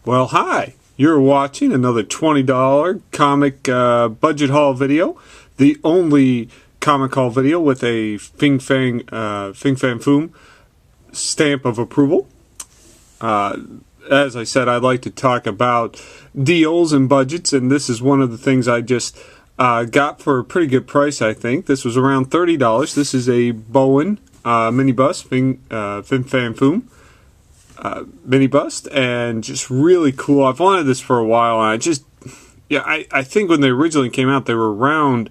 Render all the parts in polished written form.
Well, hi. You're watching another $20 comic budget haul video. The only comic haul video with a Fin Fang Foom stamp of approval. As I said, I'd like to talk about deals and budgets, and this is one of the things I just got for a pretty good price, I think. This was around $30. This is a Bowen mini bust, Fin Fang Foom mini bust, and just really cool. I've wanted this for a while, and I think when they originally came out, they were around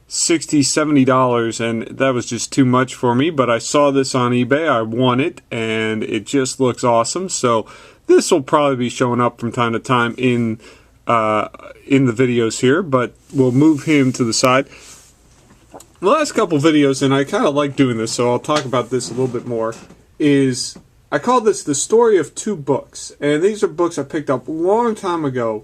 $60, $70, and that was just too much for me. But I saw this on eBay, I won it, and it just looks awesome. So this will probably be showing up from time to time in the videos here, but we'll move him to the side. The last couple videos, and I kind of like doing this, so I'll talk about this a little bit more, is I call this the story of two books, and these are books I picked up a long time ago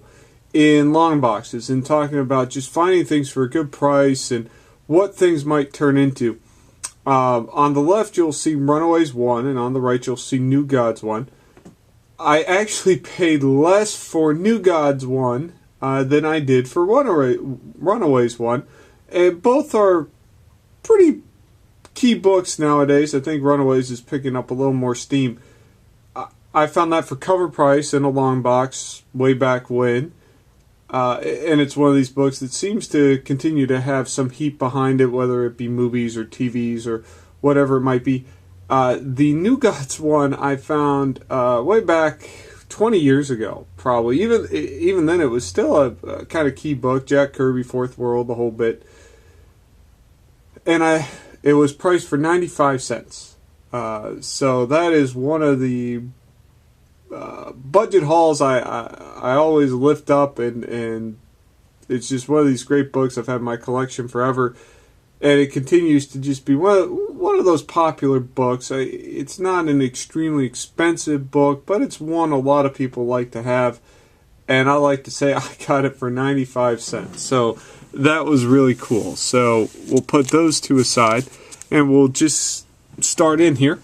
in long boxes, and talking about just finding things for a good price and what things might turn into. On the left you'll see Runaways 1, and on the right you'll see New Gods 1. I actually paid less for New Gods 1 than I did for Runaways 1, and both are pretty key books nowadays. I think Runaways is picking up a little more steam. I found that for cover price in a long box way back when. And it's one of these books that seems to continue to have some heat behind it, whether it be movies or TVs or whatever it might be. The New Gods one I found way back 20 years ago, probably. Even then, it was still a kind of key book. Jack Kirby, Fourth World, the whole bit. And it was priced for 95 cents. So that is one of the budget hauls I always lift up, and it's just one of these great books. I've had in my collection forever, and it continues to just be one of those popular books. It's not an extremely expensive book, but it's one a lot of people like to have, and I like to say I got it for 95 cents. So that was really cool. So we'll put those two aside, and we'll just start in here.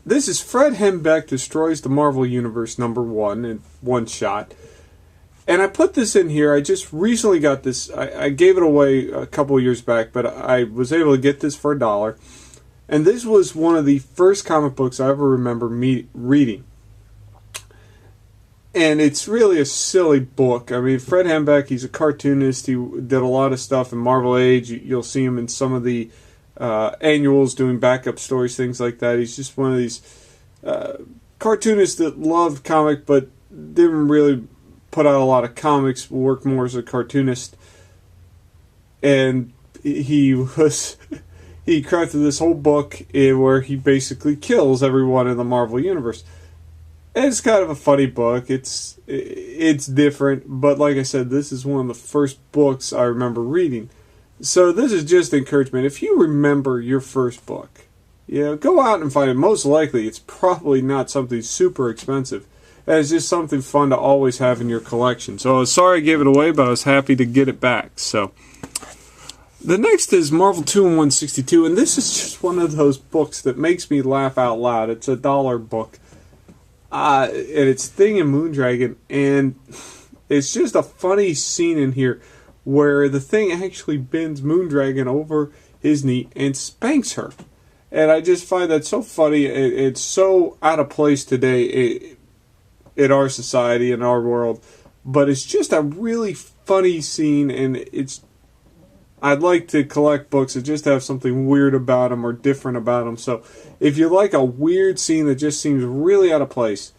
This is Fred Hembeck Destroys the Marvel Universe #1 in one shot. And I put this in here. I just recently got this. I gave it away a couple of years back, but I was able to get this for $1. And this was one of the first comic books I ever remember reading. And it's really a silly book. I mean, Fred Hembeck, he's a cartoonist. He did a lot of stuff in Marvel Age. You'll see him in some of the annuals doing backup stories, things like that. He's just one of these cartoonists that loved comic but didn't really put out a lot of comics, worked more as a cartoonist. And he crafted this whole book where he basically kills everyone in the Marvel Universe. And it's kind of a funny book. It's different, but like I said, this is one of the first books I remember reading. So this is just encouragement. If you remember your first book, go out and find it. Most likely it's probably not something super expensive. And it's just something fun to always have in your collection. So I was sorry I gave it away, but I was happy to get it back. So the next is Marvel 2-in-1 and this is just one of those books that makes me laugh out loud. It's a $1 book. And it's Thing and Moondragon, and it's just a funny scene in here where the Thing actually bends Moondragon over his knee and spanks her. And I just find that so funny. It's so out of place today in our society, in our world. But it's just a really funny scene, and I'd like to collect books that just have something weird about them or different about them. So if you like a weird scene that just seems really out of place,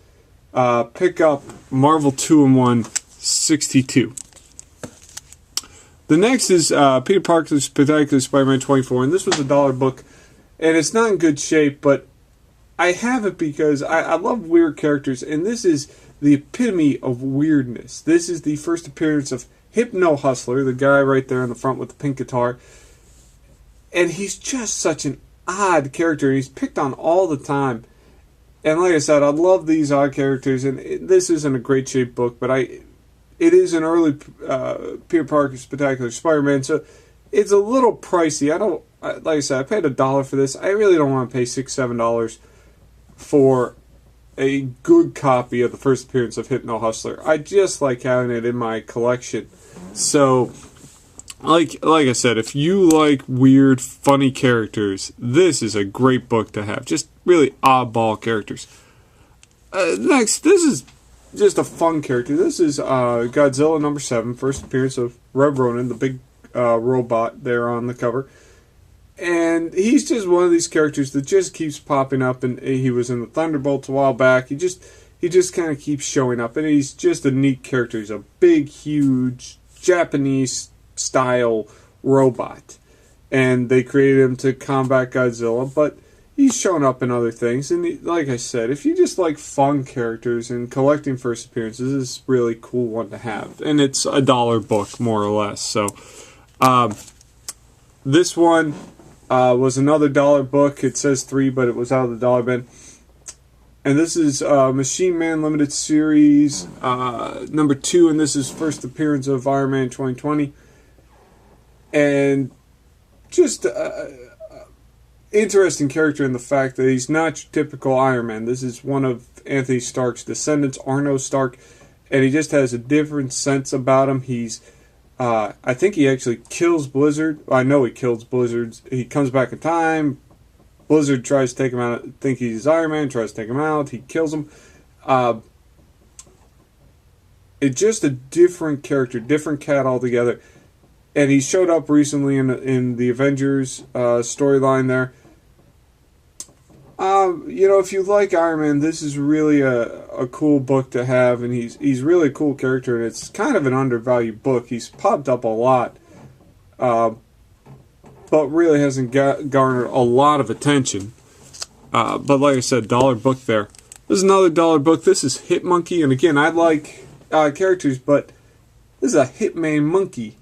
pick up Marvel 2-in-1 62. The next is Peter Parker's Spectacular Spider-Man 24, and this was a $1 book, and it's not in good shape, but I have it because I love weird characters, and this is the epitome of weirdness. This is the first appearance of Hypno Hustler, the guy right there in the front with the pink guitar, and he's just such an odd character. He's picked on all the time, and like I said, I love these odd characters, and this isn't a great shape book, but it is an early Peter Parker Spectacular Spider-Man, so it's a little pricey. Like I said, I paid $1 for this. I really don't want to pay $6, $7 for a good copy of the first appearance of Hypno Hustler. I just like having it in my collection. So, like I said, if you like weird, funny characters, this is a great book to have. Just really oddball characters. Next, this is just a fun character. This is Godzilla number 7, first appearance of Red Ronin, the big robot there on the cover. And he's just one of these characters that just keeps popping up, and he was in the Thunderbolts a while back. He just kind of keeps showing up, and he's just a neat character. He's a big, huge, Japanese-style robot. And they created him to combat Godzilla, but he's shown up in other things. And like I said, if you just like fun characters and collecting first appearances, this is a really cool one to have. And it's a $1 book, more or less. So, this one was another $1 book. It says 3, but it was out of the $1 bin. And this is Machine Man Limited Series number 2, and this is first appearance of Iron Man 2020. And just interesting character in the fact that he's not your typical Iron Man. This is one of Anthony Stark's descendants, Arno Stark, and he just has a different sense about him. He's I think he actually kills Blizzard. I know he kills Blizzard. He comes back in time. Blizzard tries to take him out. Think he's Iron Man. Tries to take him out. He kills him. It's just a different character, different cat altogether. And he showed up recently in the Avengers storyline there. If you like Iron Man, this is really a cool book to have, and he's really a cool character, and it's kind of an undervalued book. He's popped up a lot, but really hasn't garnered a lot of attention. But like I said, $1 book there. This is another $1 book. This is Hitmonkey, and again, I like characters, but this is a Hitman monkey,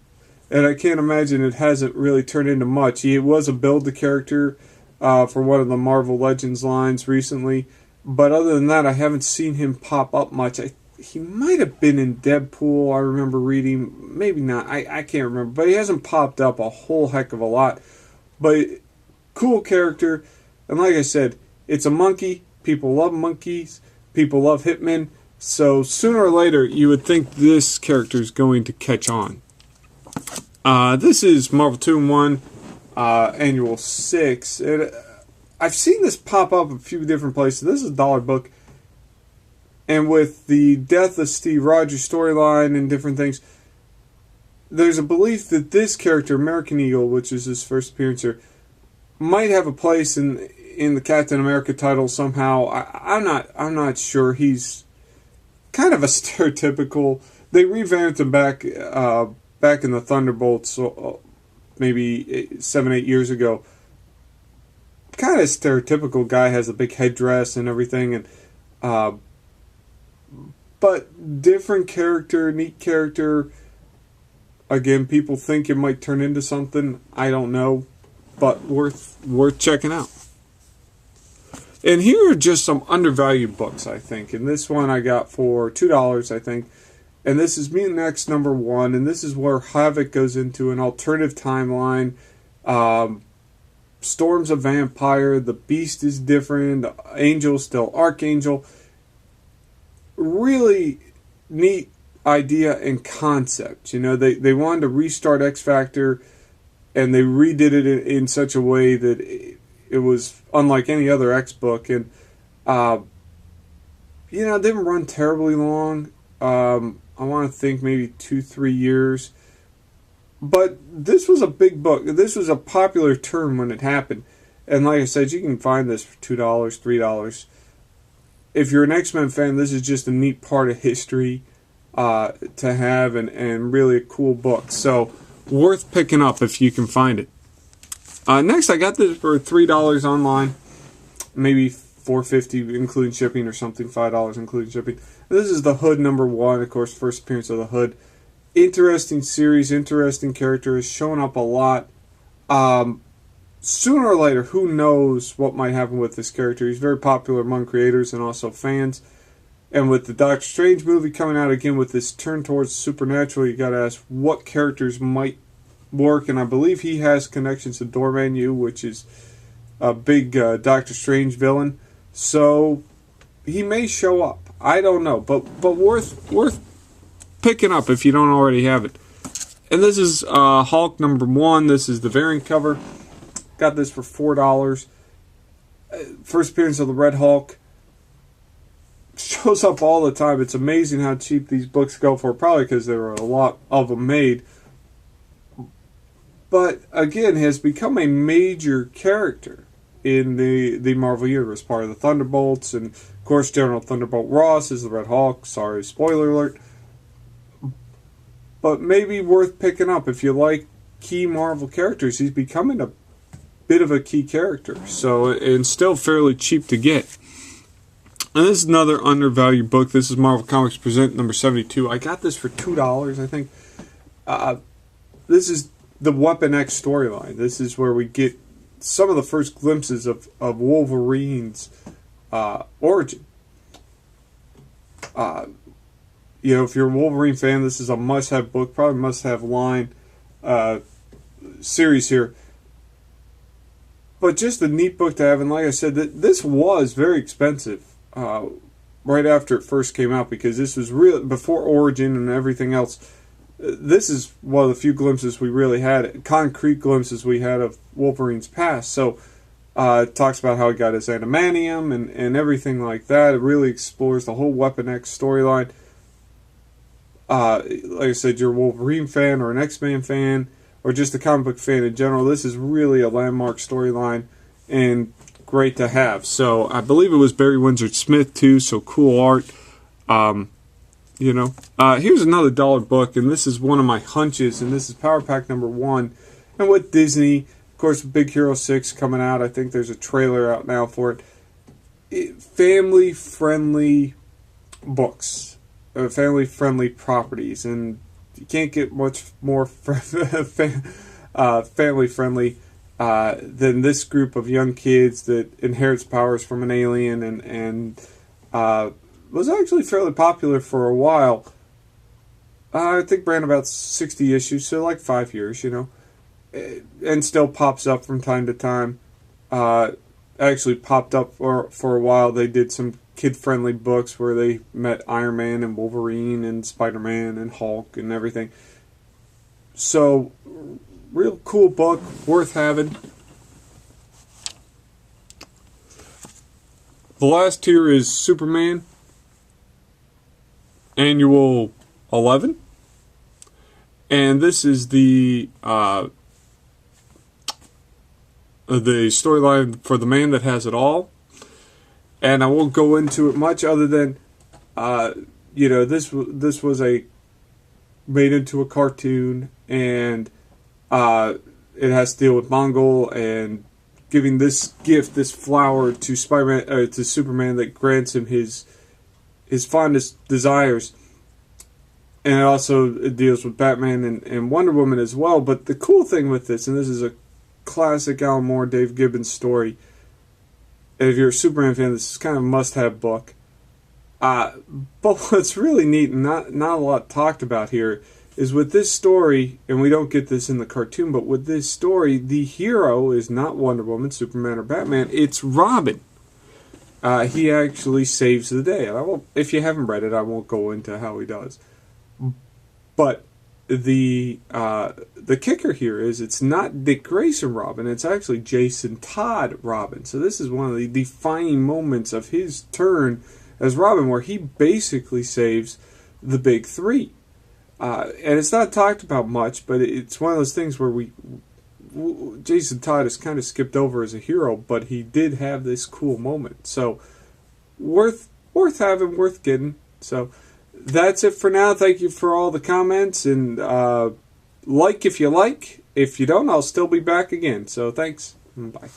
and I can't imagine it hasn't really turned into much. He was a build-a-character for one of the Marvel Legends lines recently. But other than that, I haven't seen him pop up much. He might have been in Deadpool, I remember reading. Maybe not. I can't remember. But he hasn't popped up a whole heck of a lot. But cool character. And like I said, it's a monkey. People love monkeys. People love Hitmen. So sooner or later, you would think this character is going to catch on. This is Marvel 2-in-1. Annual 6. I've seen this pop up a few different places. This is a $1 book. And with the death of Steve Rogers storyline and different things, there's a belief that this character, American Eagle, which is his first appearance here, might have a place in the Captain America title somehow. I'm not sure. He's kind of a stereotypical. They revamped him back in the Thunderbolts. Maybe 7-8 years ago. Kind of stereotypical guy, has a big headdress and everything, and but different character, neat character. Again, people think it might turn into something. I don't know, but worth checking out. And here are just some undervalued books, I think. And this one I got for $2, I think. And this is Mutant X number 1, and this is where Havoc goes into an alternative timeline. Storm's a vampire, the Beast is different, Angel's still Archangel. Really neat idea and concept. They wanted to restart XFactor, and they redid it in such a way that it was unlike any other X book. And, it didn't run terribly long. I want to think maybe 2-3 years. But this was a big book. This was a popular term when it happened. And like I said, you can find this for $2, $3. If you're an X-Men fan, this is just a neat part of history to have, and really a cool book. So, worth picking up if you can find it. Next, I got this for $3 online. Maybe $4.50 including shipping or something. $5 including shipping. This is the Hood number 1, of course, first appearance of the Hood. Interesting series, interesting character, has shown up a lot. Sooner or later, who knows what might happen with this character. He's very popular among creators and also fans. And with the Doctor Strange movie coming out again with this turn towards supernatural, you got to ask what characters might work. And I believe he has connections to Dormammu, which is a big Doctor Strange villain. So he may show up. I don't know, but worth picking up if you don't already have it. And this is Hulk #1. This is the variant cover. Got this for $4. First appearance of the Red Hulk. Shows up all the time. It's amazing how cheap these books go for. Probably because there were a lot of them made. But again, has become a major character in the Marvel Universe. Part of the Thunderbolts. And of course, General Thunderbolt Ross is the Red Hulk. Sorry, spoiler alert. But maybe worth picking up if you like key Marvel characters. He's becoming a bit of a key character. So, and still fairly cheap to get. And this is another undervalued book. This is Marvel Comics Present number 72. I got this for $2, I think. This is the Weapon X storyline. This is where we get some of the first glimpses of Wolverine's origin. You know, if you're a Wolverine fan, this is a must-have book, probably must-have line series here. But just a neat book to have, and like I said, this was very expensive right after it first came out, because this was real before Origin and everything else. This is one of the few glimpses we really had, concrete glimpses we had of Wolverine's past. So it talks about how he got his adamantium and everything like that. It really explores the whole Weapon X storyline. Like I said, you're a Wolverine fan or an X-Men fan or just a comic book fan in general, this is really a landmark storyline and great to have. So I believe it was Barry Windsor Smith too, so cool art. You know, here's another dollar book, and this is one of my hunches, and this is Power Pack #1. And with Disney, of course, Big Hero 6 coming out, I think there's a trailer out now for it. Family-friendly books. Family-friendly properties, and you can't get much more family-friendly than this group of young kids that inherits powers from an alien and was actually fairly popular for a while. I think ran about 60 issues, so like 5 years, you know, and still pops up from time to time. Actually popped up for a while. They did some kid-friendly books where they met Iron Man and Wolverine and SpiderMan and Hulk and everything. So, real cool book, worth having. The last tier is Superman, Annual 11. And this is the storyline for the man that has it all. And I won't go into it much other than, you know, this was made into a cartoon, and it has to deal with Mongol and giving this gift, this flower, to Spider-Man, to Superman, that grants him his fondest desires. And it also deals with Batman and Wonder Woman as well. But the cool thing with this, and this is a classic Alan Moore, Dave Gibbons story. And if you're a Superman fan, this is kind of a must-have book. But what's really neat and not a lot talked about here is with this story, and we don't get this in the cartoon, but with this story, the hero is not Wonder Woman, Superman, or Batman. It's Robin. He actually saves the day. And if you haven't read it, I won't go into how he does. But the kicker here is it's not Dick Grayson Robin, it's actually Jason Todd Robin. So this is one of the defining moments of his turn as Robin, where he basically saves the big three. And it's not talked about much, but it's one of those things where Jason Todd is kind of skipped over as a hero, but he did have this cool moment. So worth having, worth getting. So that's it for now. Thank you for all the comments, and like if you like. If you don't, I'll still be back again. So thanks. Bye.